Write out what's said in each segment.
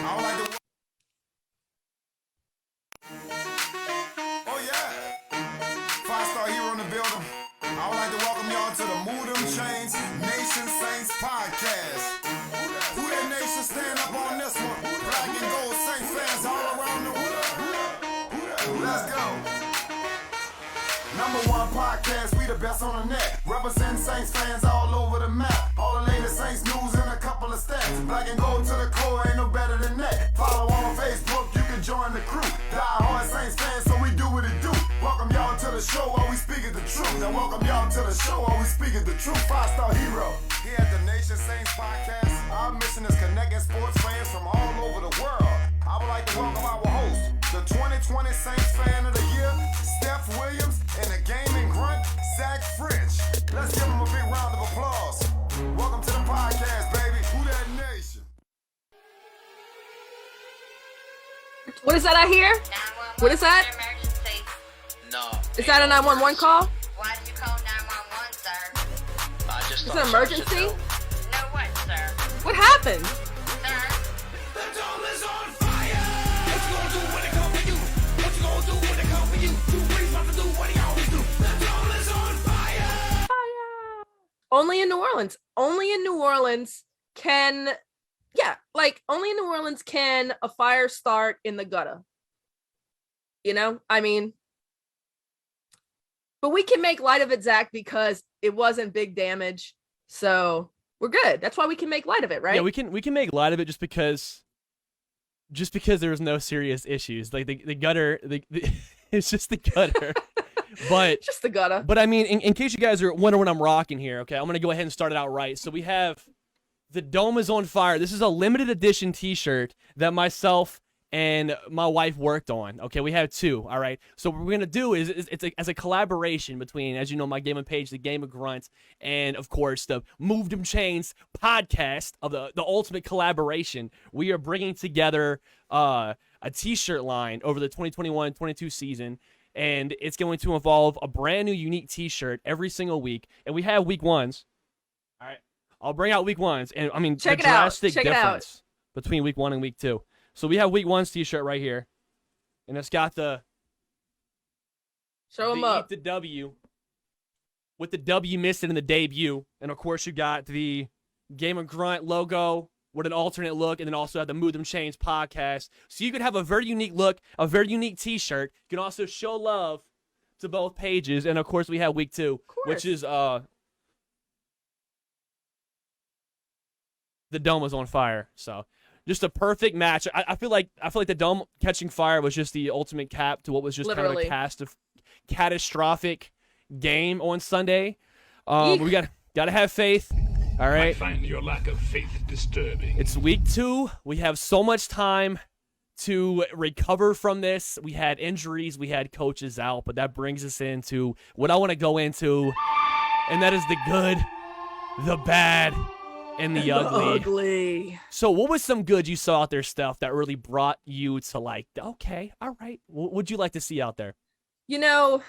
I would like to. Oh yeah, five-star hero in the building. I would like to welcome y'all to the Move Them Chains Nation Saints podcast. Who that nation stand up on this one? Black and gold Saints fans all around the world. Let's go. Number one podcast, we the best on the net. Represent Saints fans all over the map. All the latest Saints news and a couple of stats. Black and gold to the core, ain't no better than that. Follow on Facebook, you can join the crew. Die hard Saints fans, so we do what it do. Welcome y'all to the show while we speaking the truth. Now welcome y'all to the show while we speaking the truth. Five-star hero. Here at the Nation Saints podcast, our mission is connecting sports fans from all over the world. I would like to welcome our host, the 2020 Saints Fan of the Year, Steph Williams, and the gaming grunt, Zach French. Let's give him a big round of applause. Welcome to the podcast, baby. Who that nation? What is that I hear? What is that? Emergency. No. Is that a 911 call? Why did you call 911, sir? I just Is thought it an y'all emergency? should know. No what, sir? What happened? Sir? The dome is on fire! What you gonna do when they come for you? What you gonna do when they come for you? Two Brees about to do what he always do. The dome is on fire! Only in New Orleans. Only in New Orleans can, only in New Orleans can a fire start in the gutter. You know, I mean, but we can make light of it, Zach, because it wasn't big damage. So we're good. That's why we can make light of it, right? Yeah, we can make light of it just because there was no serious issues. Like the gutter, it's just the gutter. But Just the gutter. But I mean, in case you guys are wondering what I'm rocking here, okay, I'm gonna go ahead and start it out right. So we have the Dome is on fire. This is a limited edition T-shirt that myself and my wife worked on. Okay, we have two. All right. So what we're gonna do is it's as a collaboration between, as you know, my gaming page, the Game of Grunts, and of course the Move Them Chains podcast of the ultimate collaboration. We are bringing together a T-shirt line over the 2021-22 season. And it's going to involve a brand new unique T-shirt every single week. And we have week ones. All right. I'll bring out week ones. And I mean, Check the it out. drastic Check it out. difference between week one and week two. So we have week one's T-shirt right here. And it's got the Show them Eat up. the W with the W missing in the debut. And of course, you got the Game of Grunt logo with an alternate look, and then also have the Move Them Chains podcast. So you could have a very unique look, a very unique T-shirt. You can also show love to both pages. And of course, we have week two, which is the Dome is on fire. So just a perfect match. I feel like the Dome catching fire was just the ultimate cap to what was just Literally. kind of a catastrophic game on Sunday. Eek. We gotta have faith. All I right. find your lack of faith disturbing. It's week two. We have so much time to recover from this. We had injuries. We had coaches out. But that brings us into what I want to go into, and that is the good, the bad, and the ugly. So what was some good you saw out there, Steph, that really brought you to like, okay, all right, what would you like to see out there? You know,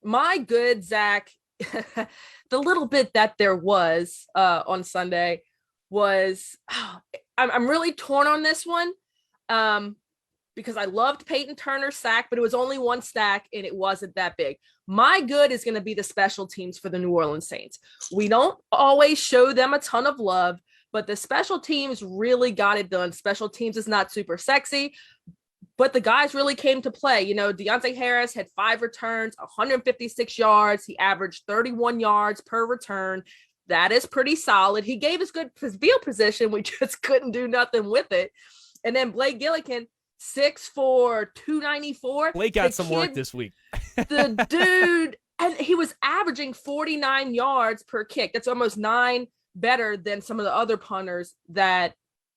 my good, Zach, the little bit that there was on Sunday was, I'm really torn on this one because I loved Peyton Turner's sack, but it was only one stack and it wasn't that big. My good is going to be the special teams for the New Orleans Saints. We don't always show them a ton of love, but the special teams really got it done. Special teams is not super sexy, but the guys really came to play. You know, Deontay Harris had 5 returns, 156 yards. He averaged 31 yards per return. That is pretty solid. He gave us good field position. We just couldn't do nothing with it. And then Blake Gillikin, 6'4", 294. Blake got some work this week. The dude, and he was averaging 49 yards per kick. That's almost 9 better than some of the other punters that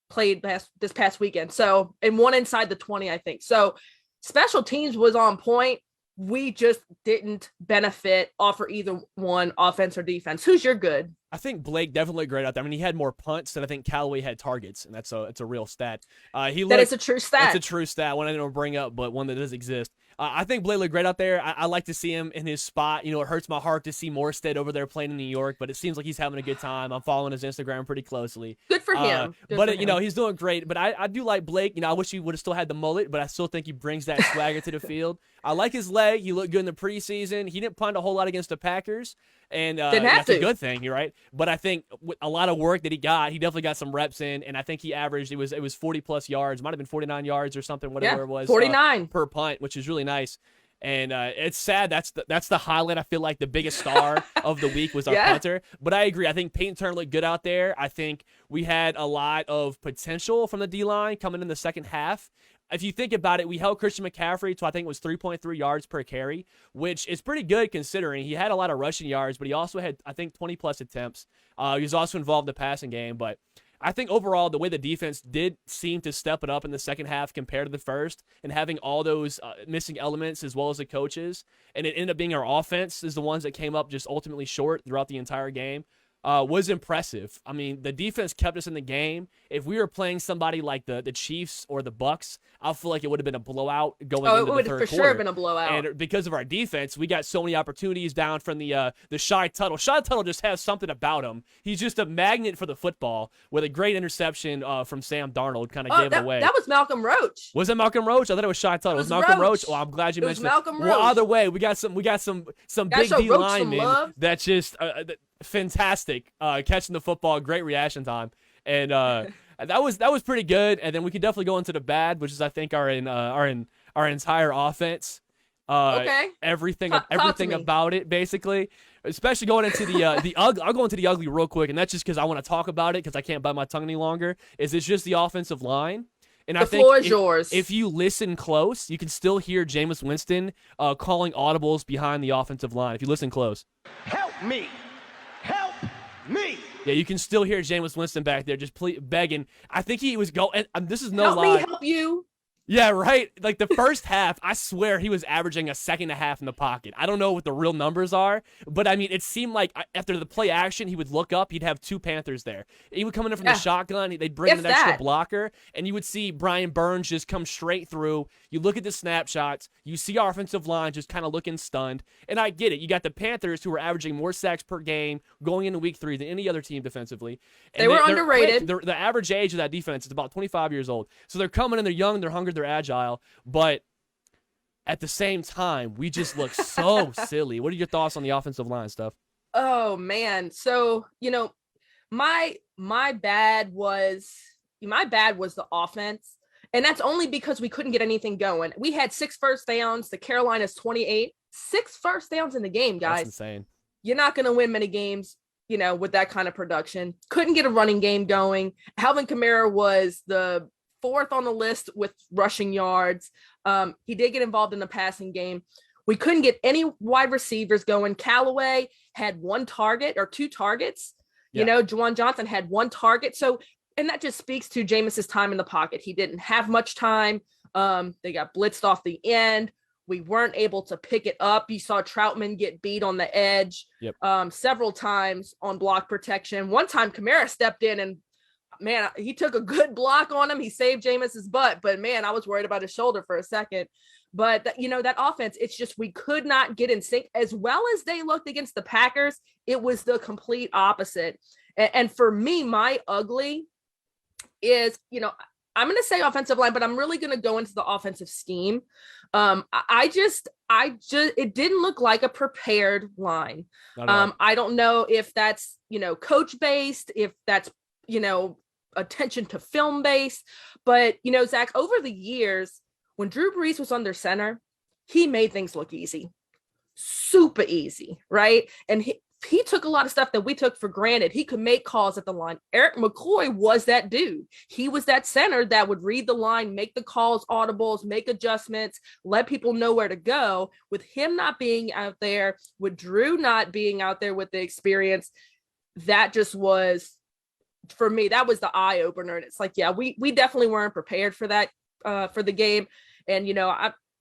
played this past weekend. So, and one inside the 20, I think. So special teams was on point. We just didn't benefit off for either one, offense or defense. Who's your good? I think Blake definitely great out there. I mean, he had more punts than I think Callaway had targets, and it's a real stat. That is a true stat. It's a true stat. One I didn't bring up, but one that does exist. I think Blake looked great out there. I like to see him in his spot. You know, it hurts my heart to see Morstead over there playing in New York, but it seems like he's having a good time. I'm following his Instagram pretty closely. Good for him. Good but for you him. know, he's doing great. But I do like Blake. You know, I wish he would have still had the mullet, but I still think he brings that swagger to the field. I like his leg. He looked good in the preseason. He didn't punt a whole lot against the Packers, and that's a good thing. You're right. But I think with a lot of work that he definitely got some reps in, and I think he averaged it was 40+ yards, might have been 49 yards or something, whatever it was, 49 per punt, which is really nice. And it's sad. That's the highlight. I feel like the biggest star of the week was our punter. But I agree. I think Peyton Turner looked good out there. I think we had a lot of potential from the D-line coming in the second half. If you think about it, we held Christian McCaffrey to I think it was 3.3 yards per carry, which is pretty good considering he had a lot of rushing yards, but he also had I think 20+ attempts. He was also involved in the passing game, but I think overall the way the defense did seem to step it up in the second half compared to the first, and having all those missing elements as well as the coaches, and it ended up being our offense is the ones that came up just ultimately short throughout the entire game. Was impressive. I mean, the defense kept us in the game. If we were playing somebody like the Chiefs or the Bucks, I feel like it would have been a blowout going into the third quarter. It would for sure have been a blowout. And because of our defense, we got so many opportunities down from the Shy Tuttle. Shy Tuttle just has something about him. He's just a magnet for the football with a great interception from Sam Darnold, kind of gave it away. That was Malcolm Roach. Was it Malcolm Roach? I thought it was Shy Tuttle. It was Malcolm Roach. Oh, I'm glad you mentioned it. Malcolm Roach. Well, either way, we got some big D linemen that just fantastic catching the football, great reaction time, and that was pretty good. And then we could definitely go into the bad, which is I think our entire offense. Okay. Everything about it, basically, especially going into the ugly. I'll go into the ugly real quick, and that's just because I want to talk about it because I can't bite my tongue any longer. It's just the offensive line. And the floor is yours. If you listen close, you can still hear Jameis Winston calling audibles behind the offensive line. If you listen close. Help me. Help me. Yeah, you can still hear Jameis Winston back there just begging. I think he was going, and this is no help lie. Me help you. Yeah, right. Like the first half, I swear he was averaging a second and a half in the pocket. I don't know what the real numbers are, but I mean, it seemed like after the play action, he would look up, he'd have two Panthers there. He would come in from the shotgun, they'd bring in an extra blocker, and you would see Brian Burns just come straight through. You look at the snapshots, you see our offensive line just kind of looking stunned, and I get it. You got the Panthers who were averaging more sacks per game going into week 3 than any other team defensively. And they were underrated. The average age of that defense is about 25 years old. So they're coming in, they're young, they're hungry, they're agile, but at the same time, we just look so silly. What are your thoughts on the offensive line stuff? Oh man, so my bad was the offense, and that's only because we couldn't get anything going. We had 6 first downs. The Carolina's 28, 6 first downs in the game, guys. That's insane. You're not going to win many games, with that kind of production. Couldn't get a running game going. Alvin Kamara was the 4th on the list with rushing yards. He did get involved in the passing game. We couldn't get any wide receivers going. Callaway had 1 target or 2 targets. Juwan Johnson had 1 target. So, and that just speaks to Jameis's time in the pocket. He didn't have much time. They got blitzed off the end. We weren't able to pick it up. You saw Troutman get beat on the edge several times on block protection. One time Kamara stepped in and man, he took a good block on him. He saved Jameis's butt, but man, I was worried about his shoulder for a second. But that offense, it's just, we could not get in sync as well as they looked against the Packers. It was the complete opposite. And for me, my ugly is, I'm going to say offensive line, but I'm really going to go into the offensive scheme. It didn't look like a prepared line. I don't know if that's, coach based, if that's, attention to film base, but Zach, over the years when Drew Brees was under center, he made things look easy, super easy, right? And he took a lot of stuff that we took for granted. He could make calls at the line. Eric McCoy was that dude. He was that center that would read the line, make the calls, audibles, make adjustments, let people know where to go. With him not being out there, with Drew not being out there with the experience, that just was, for me, that was the eye opener. And it's like, yeah, we definitely weren't prepared for that, for the game. And,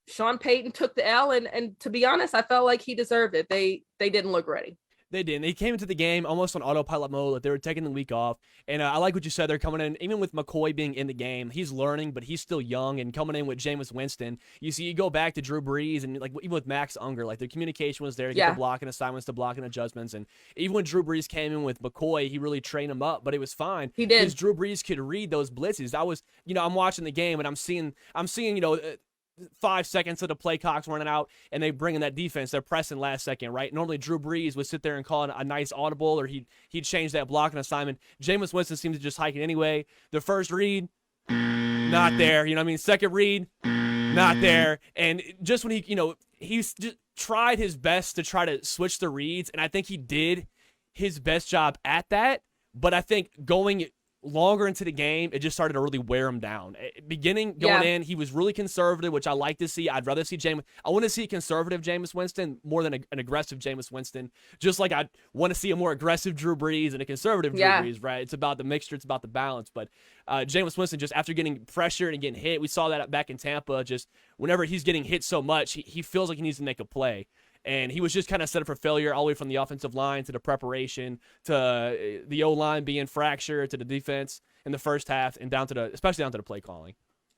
Sean Payton took the L, and to be honest, I felt like he deserved it. They didn't look ready. They didn't. They came into the game almost on autopilot mode. Like they were taking the week off. And I like what you said. They're coming in, even with McCoy being in the game, he's learning, but he's still young. And coming in with Jameis Winston, you go back to Drew Brees and like even with Max Unger, like their communication was there to get the blocking assignments, to blocking adjustments. And even when Drew Brees came in with McCoy, he really trained him up, but it was fine. He did. Because Drew Brees could read those blitzes. I'm watching the game and I'm seeing, 5 seconds of the play clock's running out, and they bring in that defense. They're pressing last second, right? Normally, Drew Brees would sit there and call it a nice audible, or he'd change that blocking assignment. Jameis Winston seemed to just hike it anyway. The first read, not there. Second read, not there. And just when he's just tried his best to try to switch the reads, and I think he did his best job at that. But I think going longer into the game, it just started to really wear him down. Going in, he was really conservative, which I like to see. I'd rather see I want to see a conservative Jameis Winston more than an aggressive Jameis Winston. Just like I want to see a more aggressive Drew Brees and a conservative Drew Brees, right? It's about the mixture, it's about the balance. But Jameis Winston, just after getting pressured and getting hit, we saw that back in Tampa, just whenever he's getting hit so much, he feels like he needs to make a play. And he was just kind of set up for failure all the way from the offensive line to the preparation to the O-line being fractured to the defense in the first half and especially down to the play calling.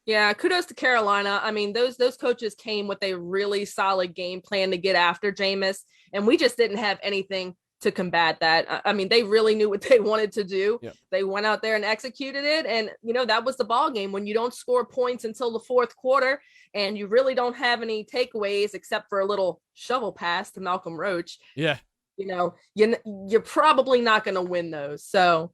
Yeah, kudos to Carolina. I mean, those coaches came with a really solid game plan to get after Jameis, and we just didn't have anything to combat that. I mean, they really knew what they wanted to do. Yep. They went out there and executed it. And, that was the ball game. When you don't score points until the fourth quarter and you really don't have any takeaways except for a little shovel pass to Malcolm Roach. Yeah. You're probably not going to win those. So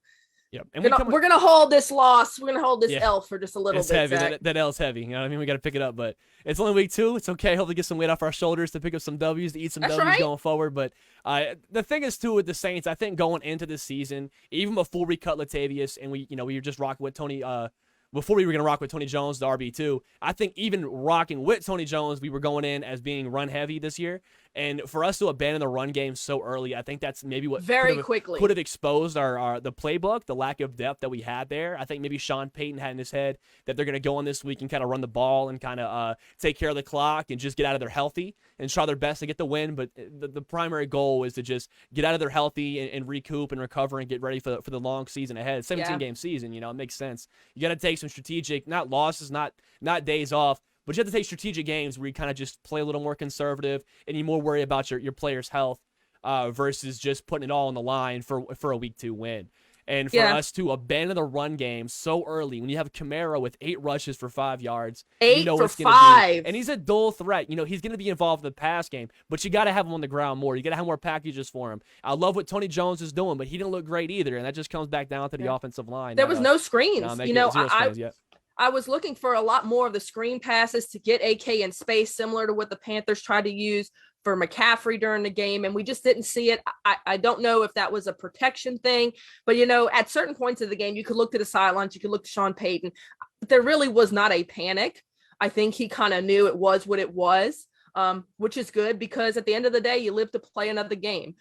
yep. And we're going to hold this loss. We're going to hold this L for just a little bit. It's heavy. That L's heavy. We got to pick it up, but it's only week 2. It's okay. Hopefully get some weight off our shoulders to pick up some W's, to eat some That's W's right. going forward. But the thing is, too, with the Saints, I think going into this season, even before we cut Latavius and we were just rocking with Tony, before we were going to rock with Tony Jones, the RB2, I think even rocking with Tony Jones, we were going in as being run heavy this year. And for us to abandon the run game so early, I think that's maybe what could have exposed the playbook, the lack of depth that we had there. I think maybe Sean Payton had in his head that they're going to go on this week and kind of run the ball and kind of take care of the clock and just get out of there healthy and try their best to get the win. But the primary goal is to just get out of there healthy and recoup and recover and get ready for the long season ahead. 17-game season, it makes sense. You got to take some strategic, not losses, not days off, but you have to take strategic games where you kind of just play a little more conservative and you more worry about your players' health versus just putting it all on the line for a week 2 win. And for us to abandon the run game so early, when you have Kamara with 8 rushes for 5 yards, 8 for what's 5, and he's a dual threat. He's going to be involved in the pass game, but you got to have him on the ground more. You got to have more packages for him. I love what Tony Jones is doing, but he didn't look great either, and that just comes back down to the offensive line. There was no screens. Zero screens yet. I was looking for a lot more of the screen passes to get AK in space, similar to what the Panthers tried to use for McCaffrey during the game, and we just didn't see it. I don't know if that was a protection thing, but, at certain points of the game, you could look to the sidelines, you could look to Sean Payton. There really was not a panic. I think he kind of knew it was what it was. Which is good because at the end of the day, you live to play another game.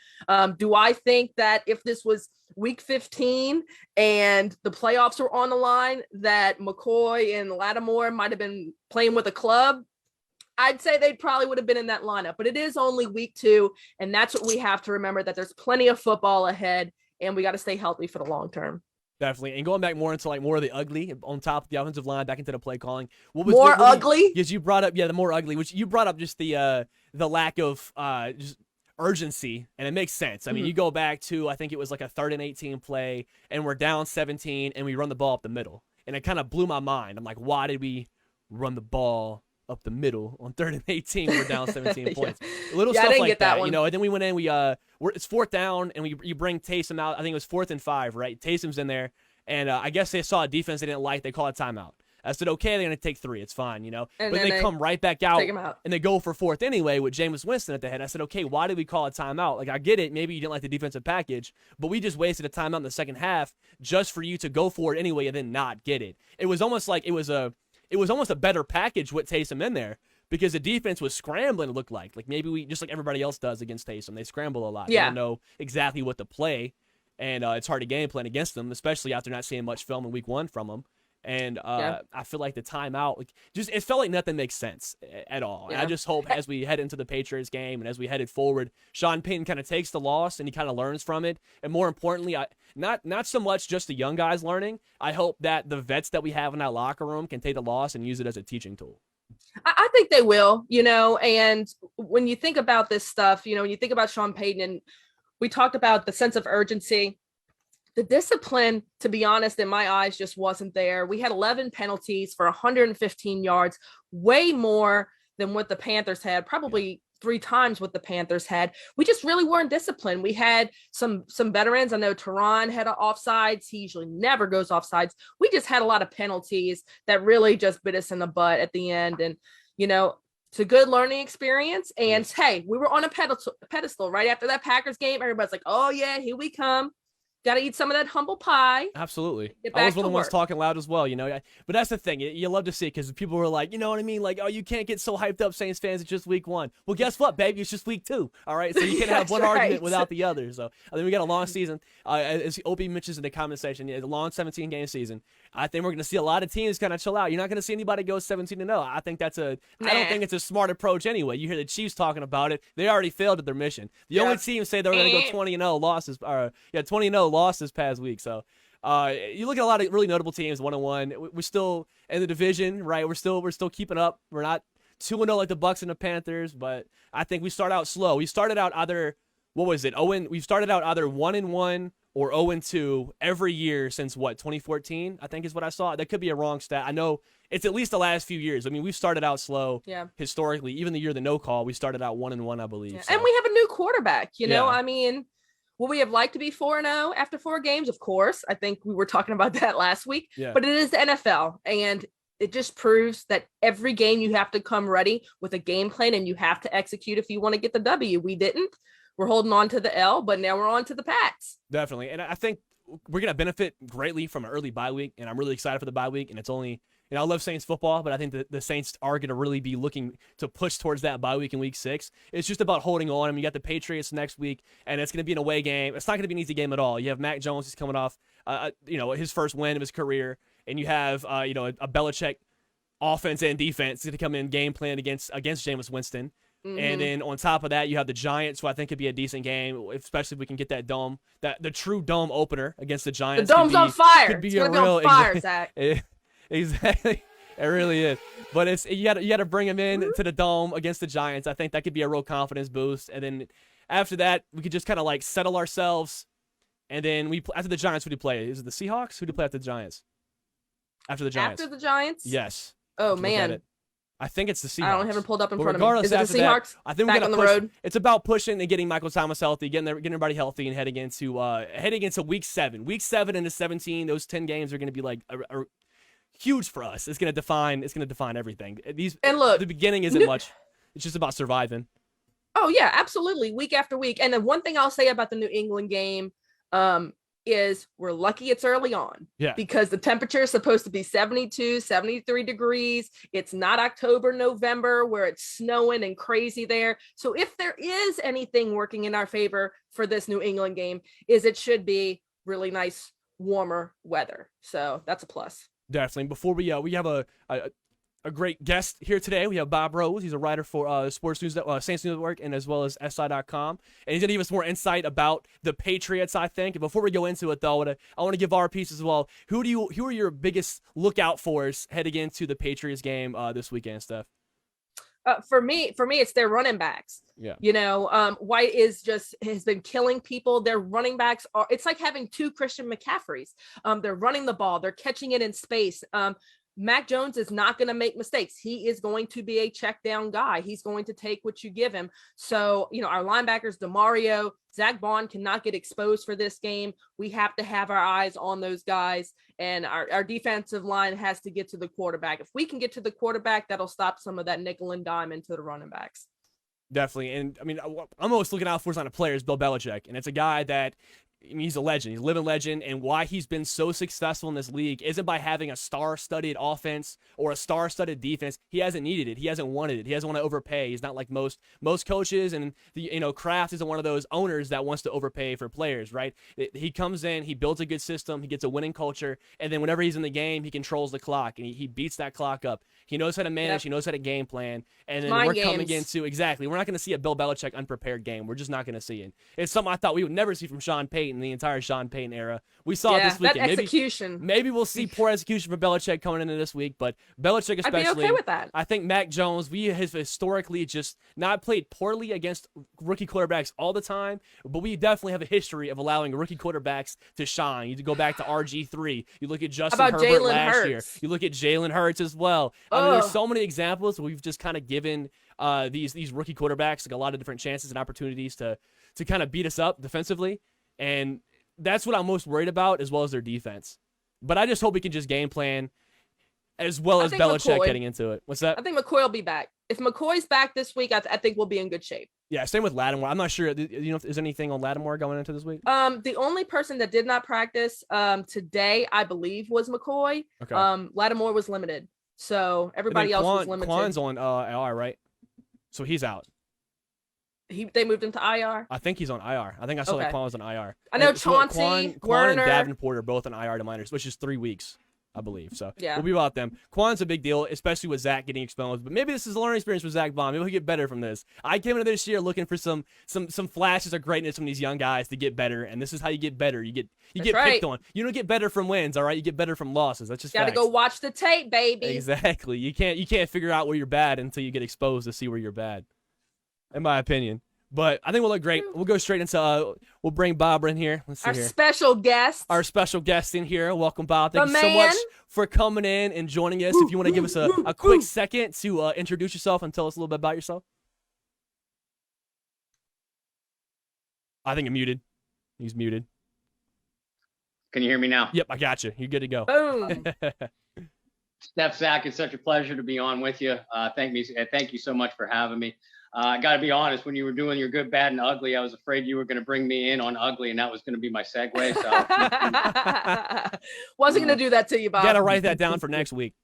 Do I think that if this was week 15 and the playoffs were on the line, that McCoy and Lattimore might have been playing with a club? I'd say they probably would have been in that lineup, but it is only week 2. And that's what we have to remember, that there's plenty of football ahead and we got to stay healthy for the long term. Definitely. And going back more into more of the ugly on top of the offensive line, back into the play calling. Ugly? Because you brought up, the more ugly, which you brought up just the lack of just urgency, and it makes sense. I mean, you go back to, I think it was like a 3rd and 18 play, and we're down 17, and we run the ball up the middle. And it kind of blew my mind. I'm like, why did we run the ball up the middle on 3rd and 18 when we're down 17 points? Little stuff like that, and then we went in, it's 4th down, and you bring Taysom out. I think it was 4th and 5, right? Taysom's in there, and I guess they saw a defense they didn't like. They call a timeout. I said, okay, they're going to take 3. It's fine, And but they come right back out, out, and they go for 4th anyway with Jameis Winston at the head. I said, okay, why did we call a timeout? Like, I get it. Maybe you didn't like the defensive package, but we just wasted a timeout in the second half just for you to go for it anyway and then not get it. It was almost like it was almost a better package with Taysom in there, because the defense was scrambling, it looked like. Like maybe we, just like everybody else does against Taysom, they scramble a lot. Yeah. They don't know exactly what to play, and it's hard to game plan against them, especially after not seeing much film in week 1 from them. And Yeah. I feel like the timeout, like, just it felt like nothing makes sense at all. And I Yeah. just hope as we head into the Patriots game and as we headed forward, Sean Payton kind of takes the loss and he kind of learns from it. And more importantly, not so much just the young guys learning. I hope that the vets that we have in that locker room can take the loss and use it as a teaching tool. I think they will, and when you think about this stuff, when you think about Sean Payton, and we talked about the sense of urgency, the discipline, to be honest, in my eyes, just wasn't there. We had 11 penalties for 115 yards, way more than what the Panthers had, probably 3 times what the Panthers had. We just really weren't disciplined. We had some veterans. I know Teron had offsides. He usually never goes offsides. We just had a lot of penalties that really just bit us in the butt at the end. And, it's a good learning experience. And hey, we were on a pedestal right after that Packers game. Everybody's like, oh yeah, here we come. Got to eat some of that humble pie. Absolutely. Get I was back one of to the ones work. talking loud as well, But that's the thing. You love to see it because people were like, you know what I mean? Like, oh, you can't get so hyped up, Saints fans. It's just week 1. Well, guess what, baby? It's just week 2. All right. So you can't have That's one right. argument without the other. So I think we got a long season. As Opie mentions in the comment section, a long 17-game season. I think we're going to see a lot of teams kind of chill out. You're not going to see anybody go 17-0. I think I don't think it's a smart approach anyway. You hear the Chiefs talking about it. They already failed at their mission. The only team say they're going to go 20-0 losses, 20-0 losses this past week. So you look at a lot of really notable teams, 1-1. We're still in the division, right? We're still keeping up. We're not 2-0 like the Bucks and the Panthers, but I think we start out slow. We started out either we've started out either 1-1 or 0-2 every year since 2014, I think is what I saw. That could be a wrong stat. I know it's at least the last few years. I mean, we've started out slow historically. Even the year of the no call, we started out 1-1, I believe. Yeah. So. And we have a new quarterback, Yeah. I mean, would we have liked to be 4-0 after 4 games? Of course. I think we were talking about that last week, but it is the NFL, and it just proves that every game you have to come ready with a game plan and you have to execute if you want to get the W. We didn't. We're holding on to the L, but now we're on to the Pats. Definitely. And I think we're going to benefit greatly from an early bye week, and I'm really excited for the bye week. And it's only, I love Saints football, but I think the Saints are going to really be looking to push towards that bye week in week 6. It's just about holding on. I mean, you got the Patriots next week, and it's going to be an away game. It's not going to be an easy game at all. You have Mac Jones, who's coming off, his first win of his career, and you have, a Belichick offense and defense going to come in game plan against Jameis Winston. Mm-hmm. And then on top of that, you have the Giants, who I think could be a decent game, especially if we can get that dome, the true dome opener against the Giants. The dome's on fire. Could be It's a going to be real on fire, Zach. Exactly. It really is. But you got to bring him in to the dome against the Giants. I think that could be a real confidence boost. And then after that, we could just kind of like settle ourselves. And then after the Giants, who do you play? Is it the Seahawks? Who do you play after the Giants? After the Giants. After the Giants? Yes. Oh, Look at man. it. I think it's the Seahawks. I don't have it pulled up in But front of me. regardless, Is it the after that, Seahawks? I think we're Back gonna on the push. road? It's about pushing and getting Michael Thomas healthy, getting everybody healthy, and heading into week 7. Week 7 into 17, those 10 games are going to be like are huge for us. It's going to define everything. And look, the beginning isn't much. It's just about surviving. Oh yeah, absolutely. Week after week. And then one thing I'll say about the New England game, is we're lucky it's early on. Yeah. Because the temperature is supposed to be 72, 73 degrees. It's not October, November where it's snowing and crazy there. So if there is anything working in our favor for this New England game, is it should be really nice, warmer weather. So that's a plus. Definitely. Before we have a great guest here today. We have Bob Rose. He's a writer for Sports News, Saints Network, and as well as SI.com. And he's going to give us more insight about the Patriots, I think. And before we go into it, though, I want to give our piece as well. Who are your biggest lookout for heading into the Patriots game this weekend, Steph? For me, it's their running backs. Yeah. White has been killing people. Their running backs it's like having 2 Christian McCaffreys. They're running the ball. They're catching it in space. Mac Jones is not going to make mistakes. He is going to be a check down guy. He's going to take what you give him. So, our linebackers, DeMario, Zach Bond cannot get exposed for this game. We have to have our eyes on those guys, and our defensive line has to get to the quarterback. If we can get to the quarterback, that'll stop some of that nickel and dime into the running backs. Definitely. And I mean, I'm always looking out for on a player is Bill Belichick. And it's a guy that I mean, he's a legend. He's a living legend, and why he's been so successful in this league isn't by having a star-studded offense or a star-studded defense. He hasn't needed it. He hasn't wanted it. He doesn't want to overpay. He's not like most coaches, and Kraft isn't one of those owners that wants to overpay for players, right? He comes in, he builds a good system, he gets a winning culture, and then whenever he's in the game, he controls the clock, and he beats that clock up. He knows how to manage. Yep. He knows how to game plan, and then Mind we're coming games. into exactly. We're not going to see a Bill Belichick unprepared game. We're just not going to see it. It's something I thought we would never see from Sean Payton, the entire Sean Payton era. We saw it this that weekend. execution. Maybe we'll see poor execution from Belichick coming into this week, but Belichick I'd be especially. okay with that. I think Mac Jones, we have historically just not played poorly against rookie quarterbacks all the time, but we definitely have a history of allowing rookie quarterbacks to shine. You go back to RG3. You look at Justin How about Herbert Jalen last year. Hurts? You look at Jalen Hurts as well. I mean, there's Ugh. so many examples where we've just kind of given these rookie quarterbacks like a lot of different chances and opportunities to kind of beat us up defensively, and that's what I'm most worried about, as well as their defense. But I just hope we can just game plan as well I as think Belichick McCoy- getting into it. What's that? I think McCoy will be back. If McCoy's back this week, I think we'll be in good shape. Yeah, same with Lattimore. I'm not sure. If there's anything on Lattimore going into this week? The only person that did not practice today, I believe, was McCoy. Okay. Lattimore was limited, so everybody else was limited. Quan's on IR, right? So he's out. They moved him to IR. I think he's on IR. I think I saw that Okay. Quan was on IR. I know And so Chauncey, Quan Werner. and Davenport are both on IR to minors, which is 3 weeks, I believe. So Yeah. we'll be about them. Quan's a big deal, especially with Zach getting exposed. But maybe this is a learning experience for Zach Bond. Maybe he'll get better from this. I came into this year looking for some flashes of greatness from these young guys to get better, and this is how you get better. You get picked right. on. You don't get better from wins, all right? You get better from losses. That's just Got to facts. go watch the tape, baby. Exactly. You can't figure out where you're bad until you get exposed to see where you're bad, in my opinion. But I think we'll look great. We'll go straight into we'll bring Bob in here. Let's see Our here. special guest. Our special guest in here. Welcome, Bob. Thank The you so much man. for coming in and joining us. If you want to give us a quick second to introduce yourself and tell us a little bit about yourself. I think I'm muted. He's muted. Can you hear me now? Yep, I got you. You're good to go. Boom. Steph, Zach, it's such a pleasure to be on with you. Thank you so much for having me. I got to be honest, when you were doing your good, bad, and ugly, I was afraid you were going to bring me in on ugly, and that was going to be my segue. So Wasn't going to do that to you, Bob. Got to write that down for next week.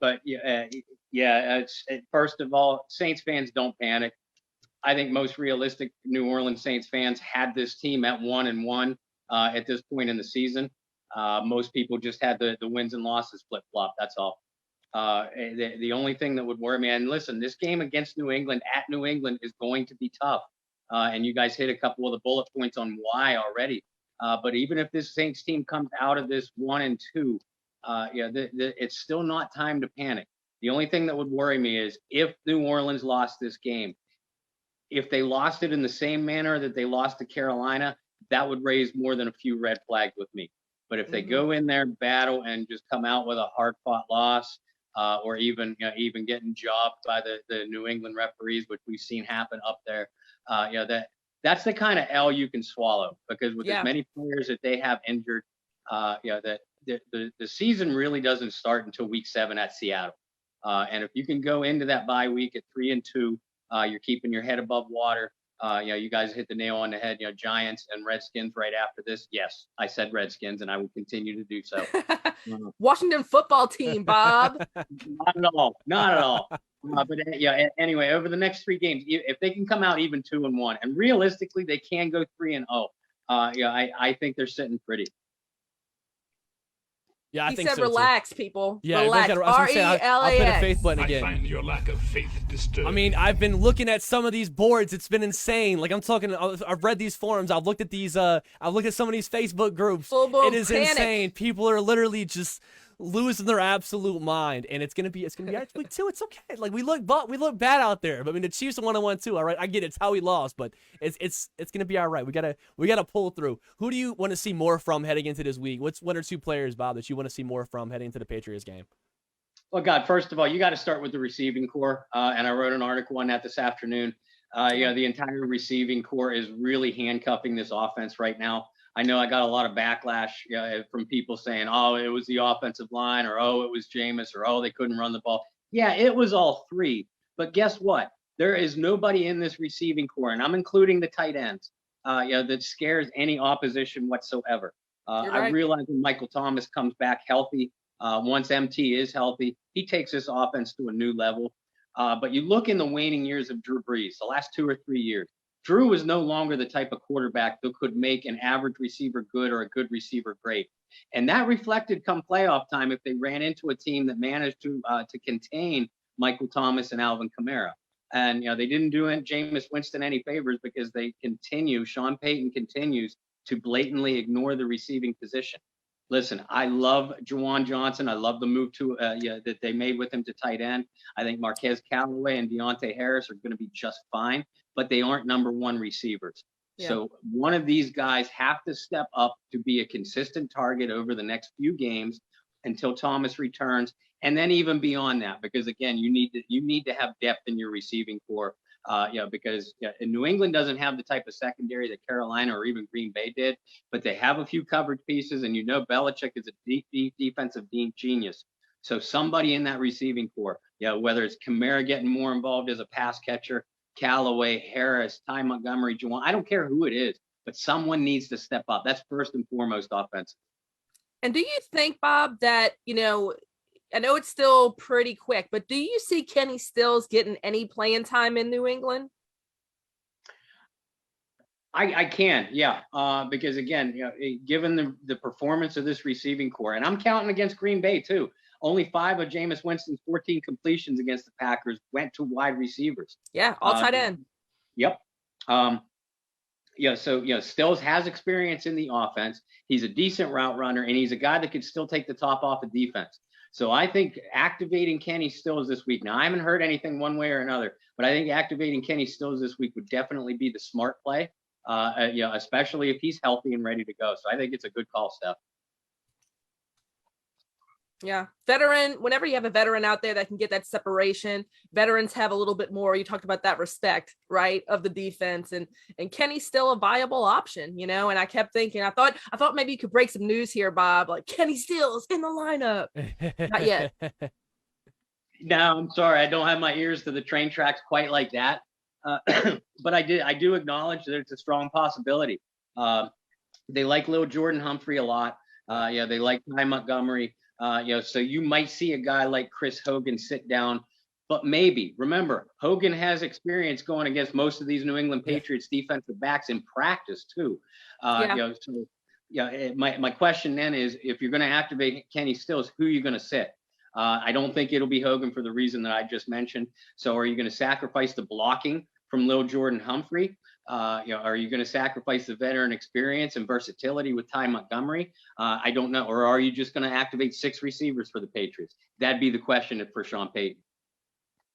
but first of all, Saints fans, don't panic. I think most realistic New Orleans Saints fans had this team at 1-1 at this point in the season. Most people just had the wins and losses flip-flop. That's all. The only thing that would worry me, and listen, this game against New England at New England is going to be tough. And you guys hit a couple of the bullet points on why already. But even if this Saints team comes out of this 1-2, it's still not time to panic. The only thing that would worry me is if New Orleans lost this game, if they lost it in the same manner that they lost to Carolina, that would raise more than a few red flags with me. But if they go in there, battle, and just come out with a hard-fought loss, or even getting jobbed by the New England referees, which we've seen happen up there, that's the kind of L you can swallow, because with as many players that they have injured, that the season really doesn't start until week 7 at Seattle. And if you can go into that bye week at 3-2, you're keeping your head above water. You guys hit the nail on the head. Giants and Redskins right after this. Yes, I said Redskins, and I will continue to do so. Washington football team, Bob. Not at all. But anyway, over the next 3 games, if they can come out even 2-1, and realistically they can go 3-0, I think they're sitting pretty. Yeah, I He think said so too. relax, people. Yeah, relax. I'll put a faith button I again. find your lack of faith disturbing. I mean, I've been looking at some of these boards. It's been insane. Like, I'm talking, I've read these forums. I've looked at these, I've looked at some of these Facebook groups. Full-blown It is panic. insane. People are literally just losing their absolute mind, and it's gonna be actually week 2. It's okay. Like, we look bad out there, but I mean, the Chiefs are 1-1 too. All right, I get it. It's how we lost, but it's gonna be all right. We gotta pull through. Who do you want to see more from heading into this week? What's 1 or 2 players, Bob, that you want to see more from heading into the Patriots game? Well, God, first of all, you got to start with the receiving core. And I wrote an article on that this afternoon. The entire receiving core is really handcuffing this offense right now. I know I got a lot of backlash from people saying, oh, it was the offensive line, or, oh, it was Jameis, or, oh, they couldn't run the ball. Yeah, it was all 3. But guess what? There is nobody in this receiving core, and I'm including the tight ends, that scares any opposition whatsoever. You're I right. realize when Michael Thomas comes back healthy, once MT is healthy, he takes this offense to a new level. But you look in the waning years of Drew Brees, the last 2 or 3 years, Drew was no longer the type of quarterback that could make an average receiver good or a good receiver great. And that reflected come playoff time if they ran into a team that managed to contain Michael Thomas and Alvin Kamara. And they didn't do Jameis Winston any favors because Sean Payton continues to blatantly ignore the receiving position. Listen, I love Juwan Johnson. I love the move that they made with him to tight end. I think Marquez Callaway and Deontay Harris are going to be just fine, but they aren't number one receivers. Yeah. So one of these guys have to step up to be a consistent target over the next few games until Thomas returns, and then even beyond that, because again, you need to have depth in your receiving core. Because New England doesn't have the type of secondary that Carolina or even Green Bay did, but they have a few coverage pieces, and Belichick is a deep defensive genius. So somebody in that receiving core, whether it's Kamara getting more involved as a pass catcher, Callaway, Harris, Ty Montgomery, Juwan, I don't care who it is, but someone needs to step up. That's first and foremost offensive. And do you think, Bob, that, I know it's still pretty quick, but do you see Kenny Stills getting any playing time in New England? I can, yeah, because again, given the performance of this receiving core, and I'm counting against Green Bay too. Only 5 of Jameis Winston's 14 completions against the Packers went to wide receivers. Yeah, all tight end. Yep. So Stills has experience in the offense. He's a decent route runner, and he's a guy that could still take the top off of defense. So I think activating Kenny Stills this week. Now, I haven't heard anything one way or another, but I think activating Kenny Stills this week would definitely be the smart play. Especially if he's healthy and ready to go. So I think it's a good call, Steph. Yeah. Veteran, whenever you have a veteran out there that can get that separation, veterans have a little bit more. You talked about that respect, right, of the defense. And Kenny's still a viable option, and I kept thinking, I thought maybe you could break some news here, Bob, like Kenny Stills in the lineup. Not yet. No, I'm sorry. I don't have my ears to the train tracks quite like that. But I do acknowledge that it's a strong possibility. They like Lil Jordan Humphrey a lot. They like Ty Montgomery. So you might see a guy like Chris Hogan sit down, but maybe remember Hogan has experience going against most of these New England Patriots defensive backs in practice too. My question then is, if you're going to activate Kenny Stills, who are you going to sit? I don't think it'll be Hogan for the reason that I just mentioned. So are you going to sacrifice the blocking from Lil Jordan Humphrey? Are you going to sacrifice the veteran experience and versatility with Ty Montgomery? I don't know. Or are you just going to activate 6 receivers for the Patriots? That'd be the question for Sean Payton.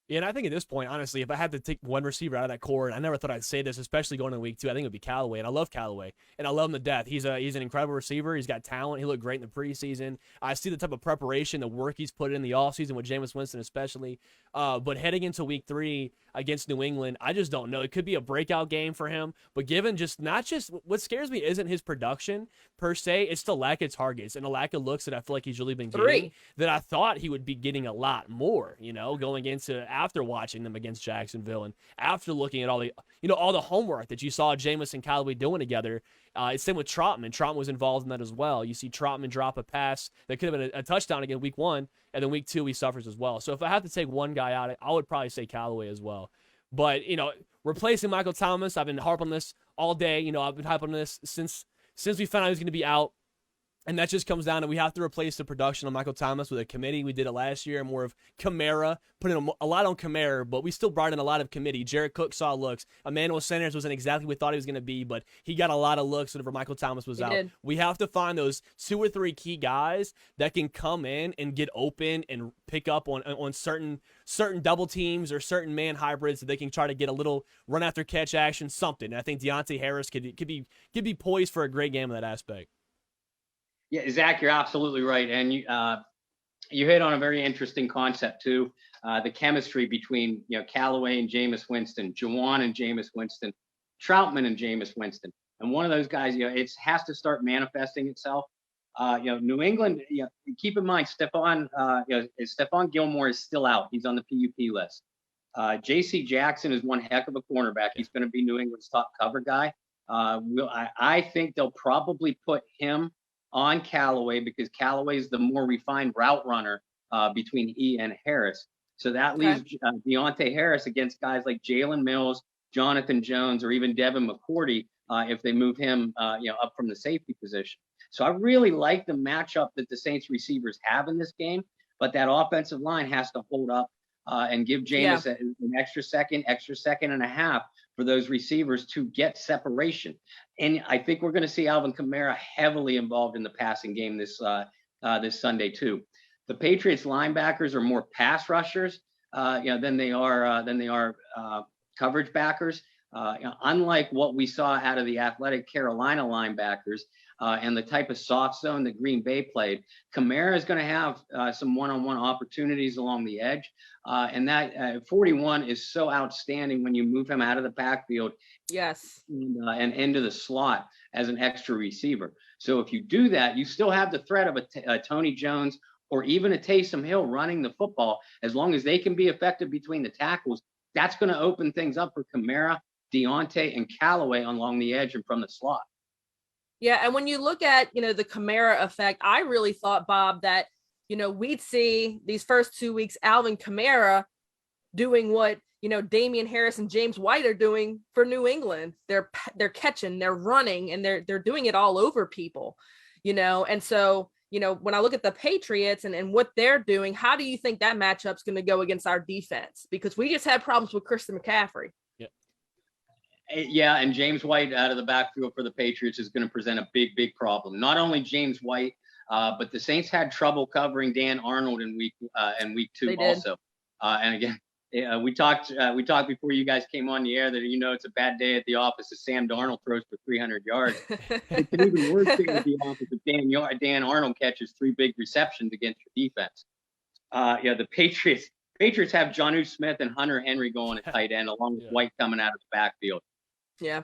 Yeah, and I think at this point, honestly, if I had to take one receiver out of that core, and I never thought I'd say this, especially going into week 2, I think it would be Callaway, and I love Callaway, and I love him to death. He's an incredible receiver. He's got talent. He looked great in the preseason. I see the type of preparation, the work he's put in the offseason with Jameis Winston especially. But heading into week 3 against New England, I just don't know. It could be a breakout game for him, but given not just what scares me isn't his production per se, it's the lack of targets and the lack of looks that I feel like he's really been getting that I thought he would be getting a lot more, going into after watching them against Jacksonville and after looking at all the homework that you saw Jameis and Callaway doing together. It's same with Trotman. Trotman was involved in that as well. You see Trotman drop a pass that could have been a touchdown again week 1, and then week 2 he suffers as well. So if I have to take one guy out, I would probably say Callaway as well. But, replacing Michael Thomas, I've been harping on this all day. I've been hyping on this since we found out he was going to be out. And that just comes down to we have to replace the production of Michael Thomas with a committee. We did it last year, more of Kamara, putting a lot on Kamara, but we still brought in a lot of committee. Jared Cook saw looks. Emmanuel Sanders wasn't exactly what we thought he was going to be, but he got a lot of looks whenever Michael Thomas was out. We have to find those 2 or 3 key guys that can come in and get open and pick up on certain double teams or certain man hybrids that they can try to get a little run after catch action, something. And I think Deontay Harris could be poised for a great game in that aspect. Yeah, Zach, you're absolutely right. And you hit on a very interesting concept too. The chemistry between, Callaway and Jameis Winston, Juwan and Jameis Winston, Troutman and Jameis Winston. And one of those guys, it has to start manifesting itself. New England, keep in mind, Stephon Gilmore is still out. He's on the PUP list. J.C. Jackson is one heck of a cornerback. He's going to be New England's top cover guy. I think they'll probably put him on Callaway because Callaway is the more refined route runner between he and Harris. So that leaves Deontay Harris against guys like Jalen Mills, Jonathan Jones, or even Devin McCourty if they move him up from the safety position. So I really like the matchup that the Saints receivers have in this game, but that offensive line has to hold up and give Jameis an extra second and a half for those receivers to get separation. And I think we're going to see Alvin Kamara heavily involved in the passing game this Sunday too. The Patriots linebackers are more pass rushers than they are coverage backers. Unlike what we saw out of the athletic Carolina linebackers and the type of soft zone that Green Bay played, Kamara is going to have some one-on-one opportunities along the edge. And that 41 is so outstanding when you move him out of the backfield and into the slot as an extra receiver. So if you do that, you still have the threat of a Tony Jones or even a Taysom Hill running the football. As long as they can be effective between the tackles, that's going to open things up for Kamara, Deontay, and Callaway along the edge and from the slot. Yeah, and when you look at, the Kamara effect, I really thought, Bob, that, we'd see these first 2 weeks Alvin Kamara doing what, Damian Harris and James White are doing for New England. They're catching, they're running, and they're doing it all over people, and so when I look at the Patriots and what they're doing, how do you think that matchup's going to go against our defense? Because we just had problems with Christian McCaffrey. Yeah, and James White out of the backfield for the Patriots is going to present a big problem. Not only James White, but the Saints had trouble covering Dan Arnold in week 2 also. And again, we talked before you guys came on the air that it's a bad day at the office if Sam Darnold throws for 300 yards. It's an even worse day at the office if Dan Arnold catches 3 big receptions against your defense. The Patriots have Jonnu Smith and Hunter Henry going at tight end, along with White coming out of the backfield. Yeah.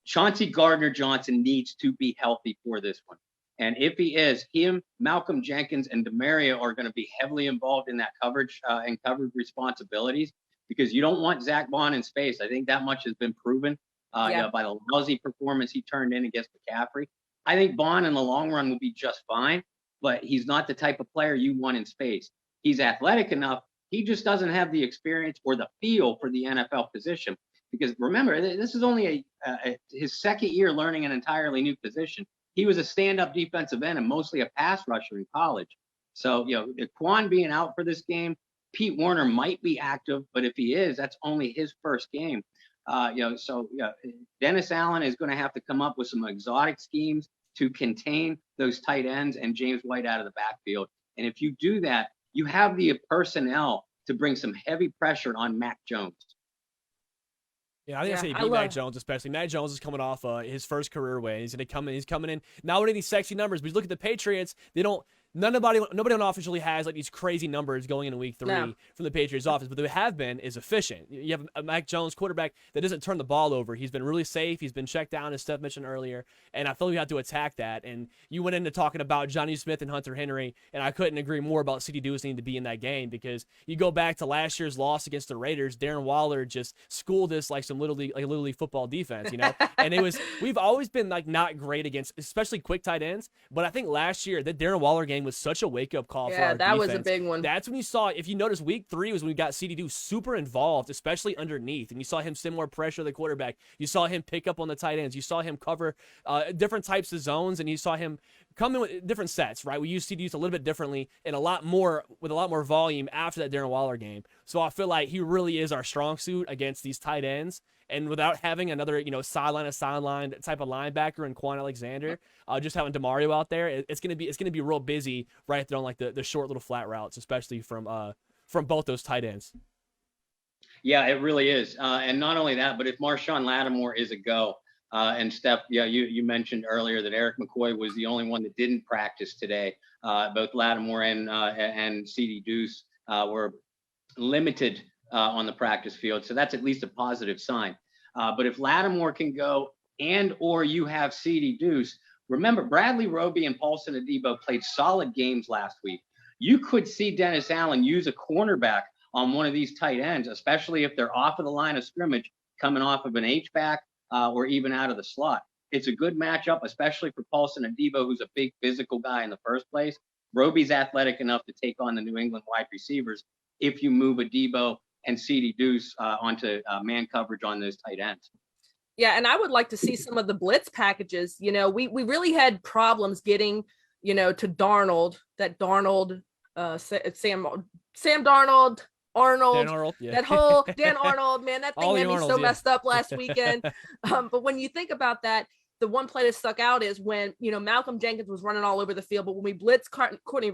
Chauncey Gardner-Johnson needs to be healthy for this one. And if he is, him, Malcolm Jenkins, and DeMaria are going to be heavily involved in that coverage and coverage responsibilities because you don't want Zach Bond in space. I think that much has been proven by the lousy performance he turned in against McCaffrey. I think Bond in the long run will be just fine, but he's not the type of player you want in space. He's athletic enough. He just doesn't have the experience or the feel for the NFL position. Because remember, this is only his second year learning an entirely new position. He was a stand-up defensive end and mostly a pass rusher in college. So, Quan being out for this game, Pete Werner might be active, but if he is, that's only his first game. Dennis Allen is going to have to come up with some exotic schemes to contain those tight ends and James White out of the backfield. And if you do that, you have the personnel to bring some heavy pressure on Mac Jones. Yeah, I think I say beat Mac Jones, especially. Mac Jones is coming off his first career win. He's coming in not with any sexy numbers, but you look at the Patriots, nobody on offense really has like these crazy numbers going into week 3 from the Patriots offense, but they have been is efficient. You have a Mac Jones quarterback that doesn't turn the ball over. He's been really safe. He's been checked down, as Steph mentioned earlier, and I feel we have to attack that. And you went into talking about Jonnu Smith and Hunter Henry, and I couldn't agree more about C.D. Deuce needing to be in that game because you go back to last year's loss against the Raiders, Darren Waller just schooled us like some little league football defense, and we've always been like not great against especially quick tight ends, but I think last year that Darren Waller game was such a wake-up call for our defense. Yeah, that was a big one. That's when you saw, if you notice, week 3 was when we got C.D. Deuce super involved, especially underneath, and you saw him send more pressure to the quarterback. You saw him pick up on the tight ends. You saw him cover different types of zones, and you saw him come in with different sets, right? We used C.D. Deuce a little bit differently and with a lot more volume after that Darren Waller game. So I feel like he really is our strong suit against these tight ends. And without having another, sideline type of linebacker and Quan Alexander, just having DeMario out there, it's gonna be real busy right there on like the short little flat routes, especially from both those tight ends. Yeah, it really is. And not only that, but if Marshawn Lattimore is a go, and Steph, you mentioned earlier that Eric McCoy was the only one that didn't practice today. Both Lattimore and C.D. Deuce were limited on the practice field. So that's at least a positive sign. But if Lattimore can go or you have C.D. Deuce, remember Bradley Roby and Paulson Adebo played solid games last week. You could see Dennis Allen use a cornerback on one of these tight ends, especially if they're off of the line of scrimmage, coming off of an H-back or even out of the slot. It's a good matchup, especially for Paulson Adebo, who's a big physical guy in the first place. Roby's athletic enough to take on the New England wide receivers if you move Adebo and CeeDee Deuce onto man coverage on those tight ends. Yeah, and I would like to see some of the blitz packages. You know, we really had problems getting, to Darnold, that Darnold, Sam Darnold, Arnold, Dan Arnold, yeah. that whole Dan Arnold, man, that thing All the had me so Arnolds, yeah. messed up last weekend. But when you think about that, the one play that stuck out is when, Malcolm Jenkins was running all over the field, but when we blitzed Courtney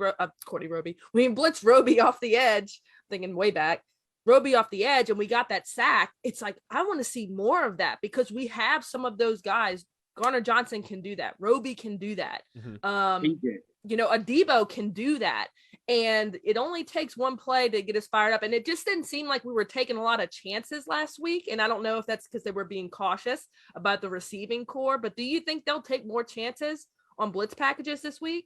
Roby, when we blitzed Roby off the edge, thinking way back, Roby off the edge, and we got that sack, it's like, I want to see more of that because we have some of those guys. Garner Johnson can do that. Roby can do that. Mm-hmm. He did. Adebo can do that. And it only takes one play to get us fired up. And it just didn't seem like we were taking a lot of chances last week. And I don't know if that's because they were being cautious about the receiving core, but do you think they'll take more chances on blitz packages this week?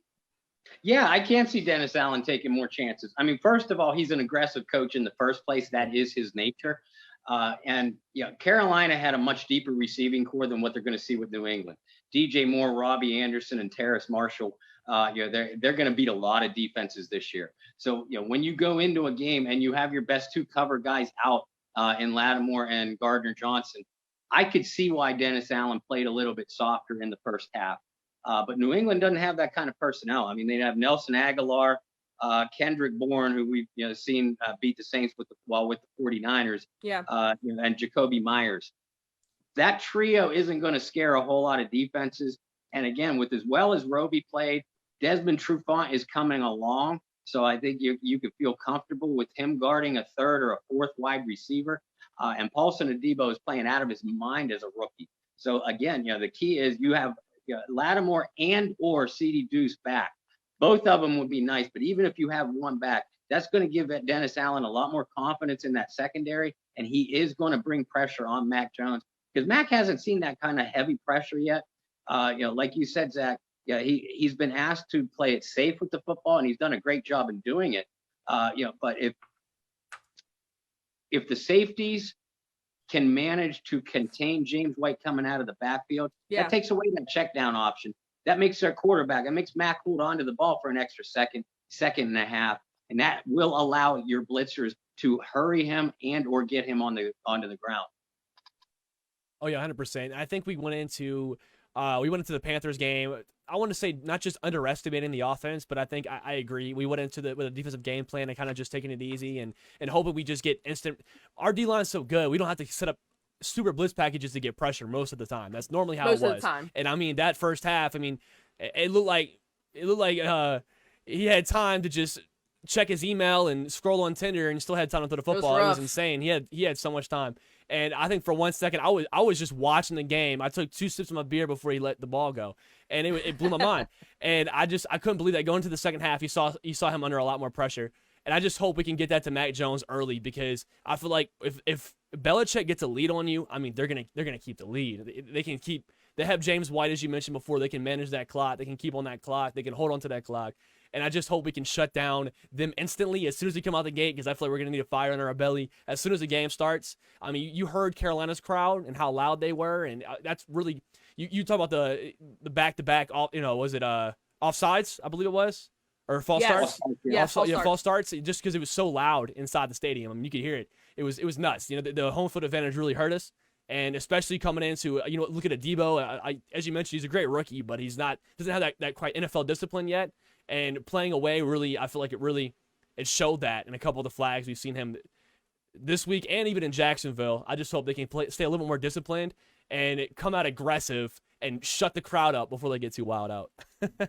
Yeah, I can't see Dennis Allen taking more chances. I mean, first of all, he's an aggressive coach in the first place. That is his nature. And Carolina had a much deeper receiving core than what they're going to see with New England. DJ Moore, Robbie Anderson, and Terrace Marshall, they're going to beat a lot of defenses this year. So, when you go into a game and you have your best two cover guys out in Lattimore and Gardner Johnson, I could see why Dennis Allen played a little bit softer in the first half. But New England doesn't have that kind of personnel. I mean, they have Nelson Aguilar, Kendrick Bourne, who we've seen beat the Saints with the 49ers, and Jacoby Myers. That trio isn't going to scare a whole lot of defenses. And again, with as well as Roby played, Desmond Trufant is coming along. So I think you could feel comfortable with him guarding a third or a fourth wide receiver. And Paulson Adebo is playing out of his mind as a rookie. So again, the key is you have Lattimore and or CeeDee Deuce back. Both of them would be nice, but even if you have one back, that's going to give Dennis Allen a lot more confidence in that secondary, and he is going to bring pressure on Mac Jones because Mac hasn't seen that kind of heavy pressure yet. Like you said, Zach, he's been asked to play it safe with the football, and he's done a great job in doing it. But if the safeties can manage to contain James White coming out of the backfield, that takes away that check down option. That makes their quarterback, that makes Mac hold on to the ball for an extra second and a half. And that will allow your blitzers to hurry him and or get him onto the ground. Oh yeah, 100%. I think we went into the Panthers game. I want to say not just underestimating the offense, but I think I agree. We went into with a defensive game plan and kind of just taking it easy and hoping we just get instant. Our D-line is so good, we don't have to set up super blitz packages to get pressure most of the time. That's normally how it was. Most of the time. And I mean that first half, it looked like he had time to just check his email and scroll on Tinder and still had time to throw the football. It was insane. He had so much time. And I think for 1 second I was just watching the game. I took 2 sips of my beer before he let the ball go. And it blew my mind. And I couldn't believe that going into the second half you saw him under a lot more pressure. And I just hope we can get that to Mac Jones early because I feel like if Belichick gets a lead on you, I mean they're gonna keep the lead. They have James White, as you mentioned before. They can manage that clock. They can keep on that clock. They can hold on to that clock. And I just hope we can shut down them instantly as soon as we come out the gate because I feel like we're going to need a fire under our belly as soon as the game starts. I mean, you heard Carolina's crowd and how loud they were, and that's really you talk about the back-to-back, was it offsides, I believe it was? Or false starts? Yeah, false starts, just because it was so loud inside the stadium. I mean, you could hear it. It was nuts. The home field advantage really hurt us. And especially coming into, look at Adebo. As you mentioned, he's a great rookie, but doesn't have that quite NFL discipline yet. And playing away, really, I feel like it showed that in a couple of the flags we've seen him this week and even in Jacksonville. I just hope they can stay a little bit more disciplined and come out aggressive and shut the crowd up before they get too wild out.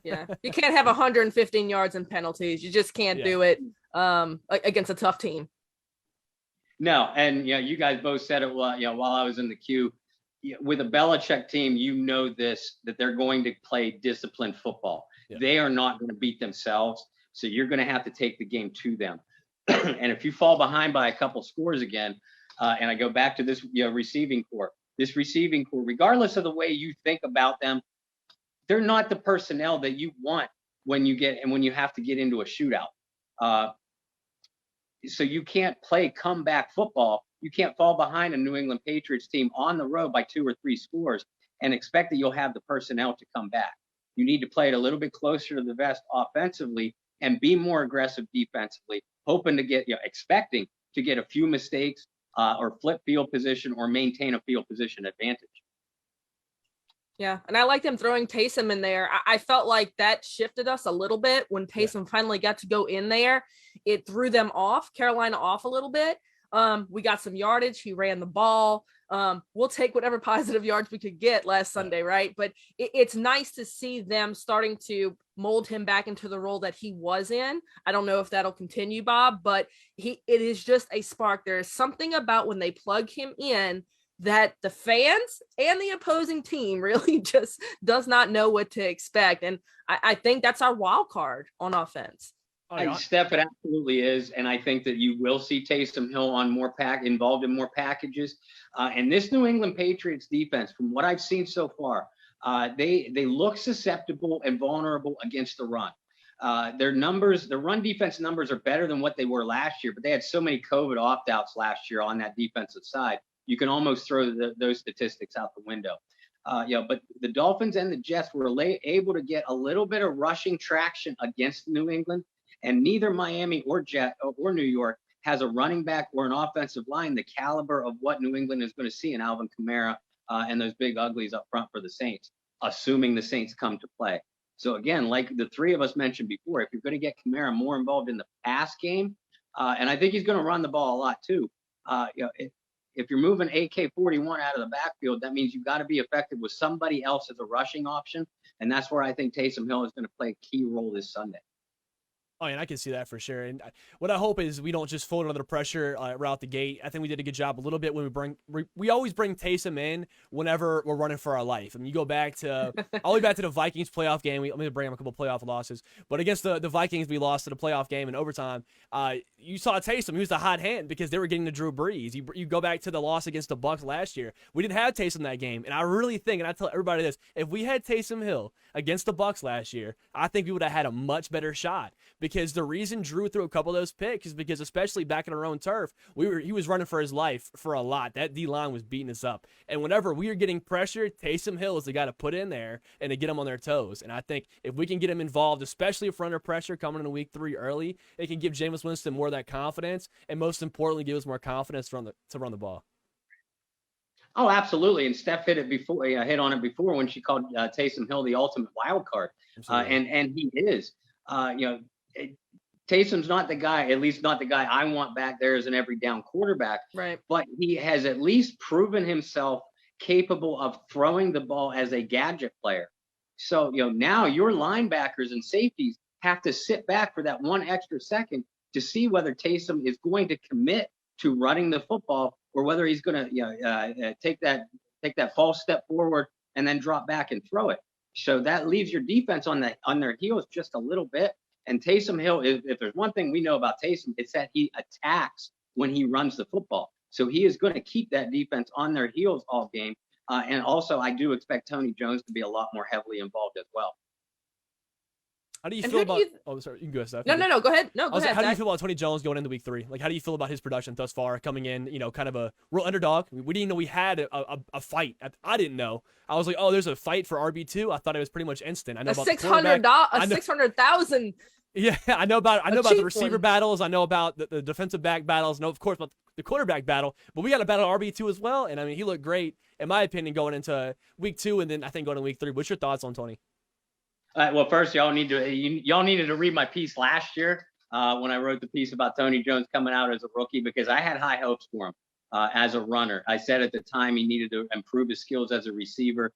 Yeah, you can't have 115 yards and penalties. You just can't do it against a tough team. No, and you guys both said it while I was in the queue. With a Belichick team, that they're going to play disciplined football. Yeah. They are not going to beat themselves, so you're going to have to take the game to them. And if you fall behind by a couple scores again, and I go back to this receiving core, regardless of the way you think about them, they're not the personnel that you want when you have to get into a shootout. So you can't play comeback football. You can't fall behind a New England Patriots team on the road by 2 or 3 scores and expect that you'll have the personnel to come back. You need to play it a little bit closer to the vest offensively and be more aggressive defensively, hoping to get, expecting to get a few mistakes or flip field position or maintain a field position advantage. Yeah, and I like them throwing Taysom in there. I felt like that shifted us a little bit when Taysom finally got to go in there. It threw them off, Carolina off a little bit. We got some yardage. He ran the ball. We'll take whatever positive yards we could get last Sunday, right? But it's nice to see them starting to mold him back into the role that he was in. I don't know if that'll continue, Bob, but it is just a spark. There is something about when they plug him in that the fans and the opposing team really just does not know what to expect. And I think that's our wild card on offense. Steph, it absolutely is. And I think that you will see Taysom Hill on involved in more packages. And this New England Patriots defense, from what I've seen so far, they look susceptible and vulnerable against the run. Their run defense numbers are better than what they were last year, but they had so many COVID opt-outs last year on that defensive side. You can almost throw those statistics out the window. But the Dolphins and the Jets were able to get a little bit of rushing traction against New England, and neither Miami or New York has a running back or an offensive line the caliber of what New England is going to see in Alvin Kamara and those big uglies up front for the Saints, assuming the Saints come to play. So again, like the three of us mentioned before, if you're going to get Kamara more involved in the pass game, and I think he's going to run the ball a lot too, if you're moving AK-41 out of the backfield, that means you've got to be effective with somebody else as a rushing option. And that's where I think Taysom Hill is going to play a key role this Sunday. Oh, and I can see that for sure. And what I hope is we don't just fold under the pressure right out the gate. I think we did a good job a little bit when we always bring Taysom in whenever we're running for our life. I mean, you go back to all the way back to the Vikings playoff game. Let me bring up a couple playoff losses, but against the Vikings, we lost to the playoff game in overtime. You saw Taysom; he was the hot hand because they were getting to Drew Brees. You go back to the loss against the Bucs last year. We didn't have Taysom that game, and I really think, and I tell everybody this: if we had Taysom Hill against the Bucs last year, I think we would have had a much better shot. Because the reason Drew threw a couple of those picks is because, especially back in our own turf, he was running for his life for a lot. That D-line was beating us up. And whenever we are getting pressured, Taysom Hill is the guy to put in there and to get them on their toes. And I think if we can get him involved, especially if we're under pressure coming into week 3 early, it can give Jameis Winston more of that confidence, and most importantly, give us more confidence to run the ball. Oh, absolutely. And Steph hit on it before when she called Taysom Hill the ultimate wild card. And he is. Taysom's not the guy, at least not the guy I want back there as an every down quarterback. Right. But he has at least proven himself capable of throwing the ball as a gadget player. So, now your linebackers and safeties have to sit back for that one extra second to see whether Taysom is going to commit to running the football or whether he's going to take that false step forward and then drop back and throw it. So that leaves your defense on their heels just a little bit. And Taysom Hill, if there's one thing we know about Taysom, it's that he attacks when he runs the football. So he is going to keep that defense on their heels all game. And also, I do expect Tony Jones to be a lot more heavily involved as well. How do you feel about? Oh, sorry, you can go, Steph. No, go ahead. No, go ahead. How do you feel about Tony Jones going into week 3? Like, how do you feel about his production thus far, coming in, kind of a real underdog? We didn't know we had a fight. I didn't know. I was like, oh, there's a fight for RB2. I thought it was pretty much instant. I know about $600,000. Yeah, I know about the receiver one. battles. I know about the defensive back battles. I know, of course, about the quarterback battle. But we got a battle RB2 as well. And I mean, he looked great, in my opinion, going into week 2, and then I think going to week 3. What's your thoughts on Tony? Well, first, y'all needed to read my piece last year when I wrote the piece about Tony Jones coming out as a rookie, because I had high hopes for him as a runner. I said at the time he needed to improve his skills as a receiver,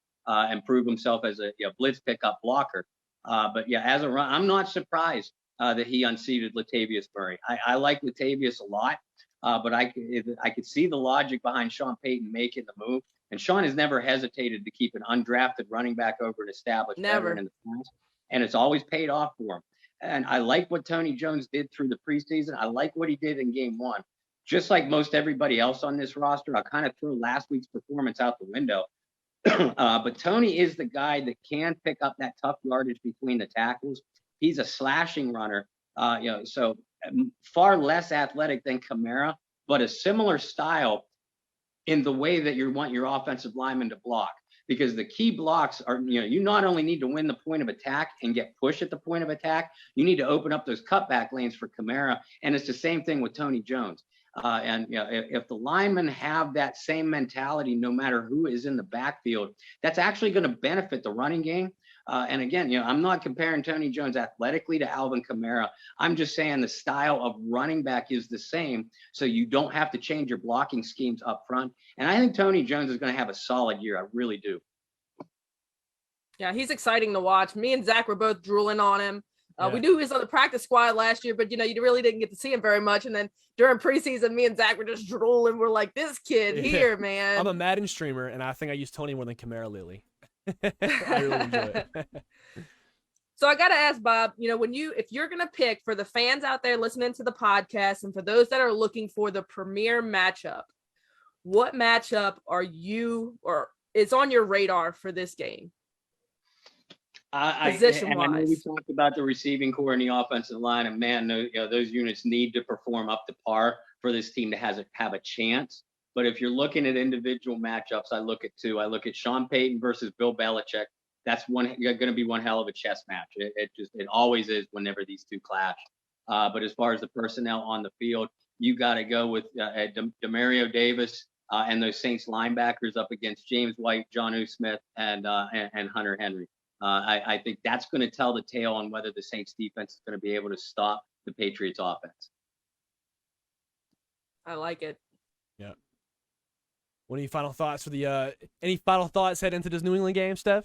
improve himself as a blitz pickup blocker. But yeah, as a run, I'm not surprised that he unseated Latavius Murray. I like Latavius a lot, but I could see the logic behind Sean Payton making the move. And Sean has never hesitated to keep an undrafted running back over an established veteran in the past, and it's always paid off for him. And I like what Tony Jones did through the preseason. I like what he did in game 1. Just like most everybody else on this roster, I'll kind of throw last week's performance out the window. But Tony is the guy that can pick up that tough yardage between the tackles. He's a slashing runner. So far less athletic than Kamara, but a similar style in the way that you want your offensive lineman to block. Because the key blocks are, you not only need to win the point of attack and get push at the point of attack, you need to open up those cutback lanes for Kamara. And it's the same thing with Tony Jones. If the linemen have that same mentality, no matter who is in the backfield, that's actually going to benefit the running game. And again, I'm not comparing Tony Jones athletically to Alvin Kamara. I'm just saying the style of running back is the same. So you don't have to change your blocking schemes up front. And I think Tony Jones is going to have a solid year. I really do. Yeah, he's exciting to watch. Me and Zach were both drooling on him. Yeah. We knew he was on the practice squad last year, but you really didn't get to see him very much. And then during preseason, me and Zach were just drooling. We're like, this kid here, man. I'm a Madden streamer, and I think I use Tony more than Kamara Lily. I really enjoy it. So I got to ask Bob, if you're going to pick for the fans out there listening to the podcast and for those that are looking for the premier matchup, what matchup is on your radar for this game? I know we talked about the receiving core and the offensive line, and man, those units need to perform up to par for this team to have a chance. But if you're looking at individual matchups, I look at two. I look at Sean Payton versus Bill Belichick. That's going to be one hell of a chess match. It always is whenever these two clash. But as far as the personnel on the field, you got to go with Demario Davis and those Saints linebackers up against James White, Jonnu Smith, and Hunter Henry. I think that's going to tell the tale on whether the Saints defense is going to be able to stop the Patriots offense. I like it. Yeah. Any final thoughts for any final thoughts head into this New England game, Steph?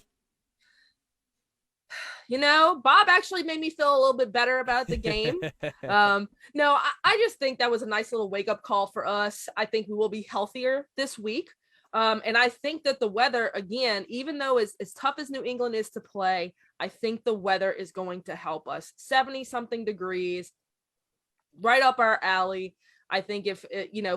Bob actually made me feel a little bit better about the game. No, I just think that was a nice little wake up call for us. I think we will be healthier this week. And I think that the weather, again, even though as tough as New England is to play, I think the weather is going to help us. 70-something degrees, right up our alley. I think if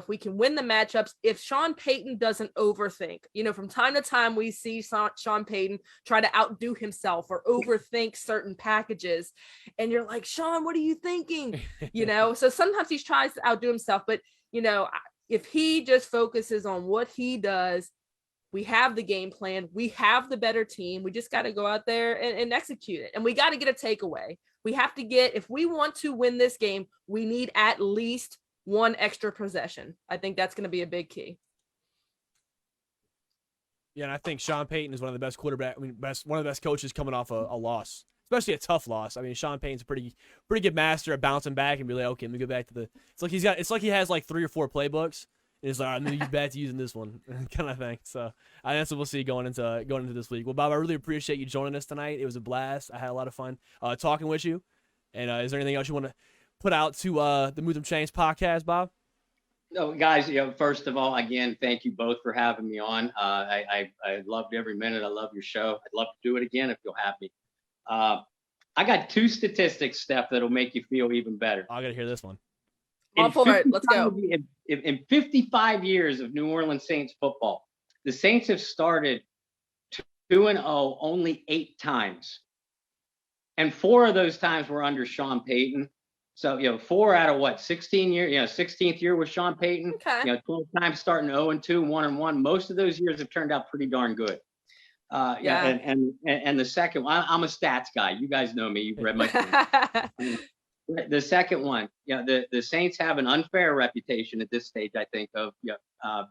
we can win the matchups, if Sean Payton doesn't overthink, from time to time we see Sean Payton try to outdo himself or overthink certain packages. And you're like, Sean, what are you thinking? So sometimes he tries to outdo himself, but if he just focuses on what he does, we have the game plan. We have the better team. We just got to go out there and execute it. And we got to get a takeaway. We have to if we want to win this game, we need at least one extra possession. I think that's going to be a big key. Yeah, and I think Sean Payton is one of the best one of the best coaches coming off a loss, especially a tough loss. I mean, Sean Payton's a pretty good master at bouncing back and be like, okay, let me go back to it's like he has like 3 or 4 playbooks. And it's like, I'm going to be back to using this one kind of thing. So that's what we'll see going into this week. Well, Bob, I really appreciate you joining us tonight. It was a blast. I had a lot of fun talking with you. And is there anything else you want to put out to the Move Them Chains podcast, Bob? No, guys, first of all, again, thank you both for having me on. I loved every minute. I love your show. I'd love to do it again if you'll have me. I got 2 statistics, Steph, that'll make you feel even better. I got to hear this one. All for it. Let's go. In 55 years of New Orleans Saints football, the Saints have started 2-0 only 8 times. And 4 of those times were under Sean Payton. So, 4 out of 16 years, 16th year with Sean Payton, okay. 12 times starting 0-2, 1-1. Most of those years have turned out pretty darn good. And the second one, I'm a stats guy. You guys know me. You've read my The second one, the Saints have an unfair reputation at this stage, I think, of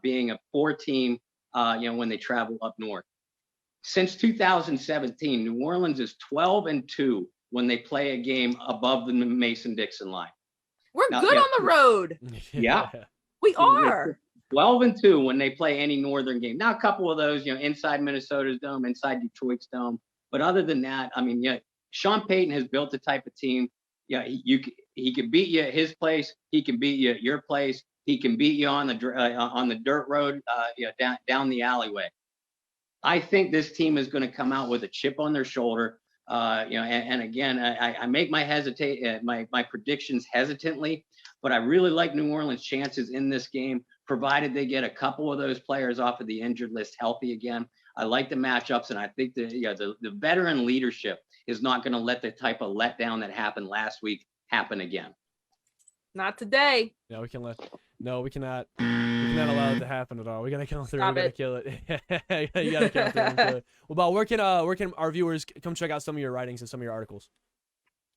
being a poor team, when they travel up north. Since 2017, New Orleans is 12-2 when they play a game above the Mason-Dixon line. We're good on the road. Yeah. We are. 12-2 when they play any northern game. Now, a couple of those, inside Minnesota's dome, inside Detroit's dome. But other than that, I mean, Sean Payton has built the type of team. He can beat you at his place. He can beat you at your place. He can beat you on the dirt road, down the alleyway. I think this team is going to come out with a chip on their shoulder. And again, I make my predictions hesitantly, but I really like New Orleans' chances in this game, provided they get a couple of those players off of the injured list healthy again. I like the matchups, and I think the veteran leadership is not going to let the type of letdown that happened last week happen again. Not today. No, we can let. No, we cannot. We cannot allow it to happen at all. We gotta kill through. Stop We gotta it. kill it. You gotta kill through and kill it. Well, Bob, where can our viewers come check out some of your writings and some of your articles?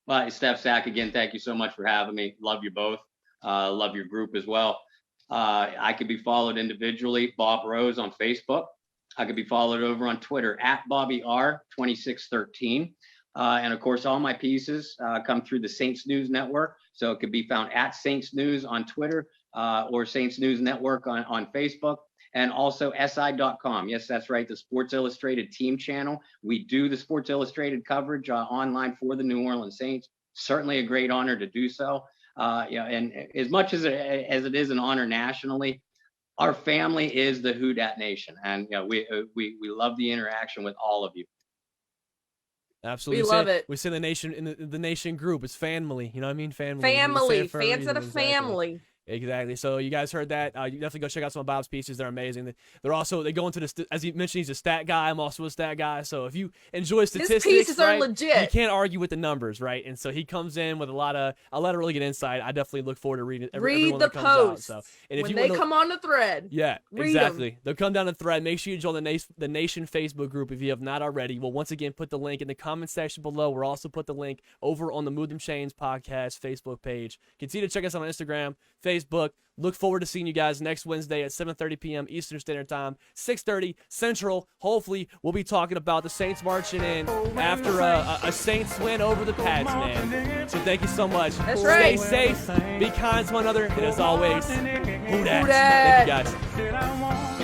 Well, Steph, Zach, again, thank you so much for having me. Love you both. Love your group as well. I could be followed individually, Bob Rose on Facebook. I could be followed over on Twitter at BobbyR2613. And of course, all my pieces come through the Saints News Network. So it could be found at Saints News on Twitter or Saints News Network on Facebook, and also SI.com. Yes, that's right. The Sports Illustrated team channel. We do the Sports Illustrated coverage online for the New Orleans Saints. Certainly a great honor to do so. And as much as it is an honor nationally, our family is the Who Dat Nation, and we love the interaction with all of you. Absolutely, We love it. We say the nation in the nation group. It's family. You know what I mean? Family. Family. We say it for a Fans of the reason, family. Exactly. So you guys heard that. You definitely go check out some of Bob's pieces. They're amazing. They go into the as he mentioned, he's a stat guy. I'm also a stat guy. So if you enjoy statistics, pieces are right, legit. you can't argue with the numbers, right? And so he comes in with a lot of really good insight. I definitely look forward to reading everyone Read the that comes out. posts So and if when you they wanna- come on the thread. yeah, Read exactly. 'em. They'll come down the thread. Make sure you join the Nation Facebook group if you have not already. We'll once again put the link in the comment section below. We'll also put the link over on the Move Them Chains podcast Facebook page. Continue to check us out on Instagram, Facebook. Look forward to seeing you guys next Wednesday at 7:30 p.m. Eastern Standard Time, 6:30 Central. Hopefully, we'll be talking about the Saints marching in after a Saints win over the Pats, man. So thank you so much. That's Stay right. safe, be kind to one another, and as always, who dat? dat? Thank you guys. Did I want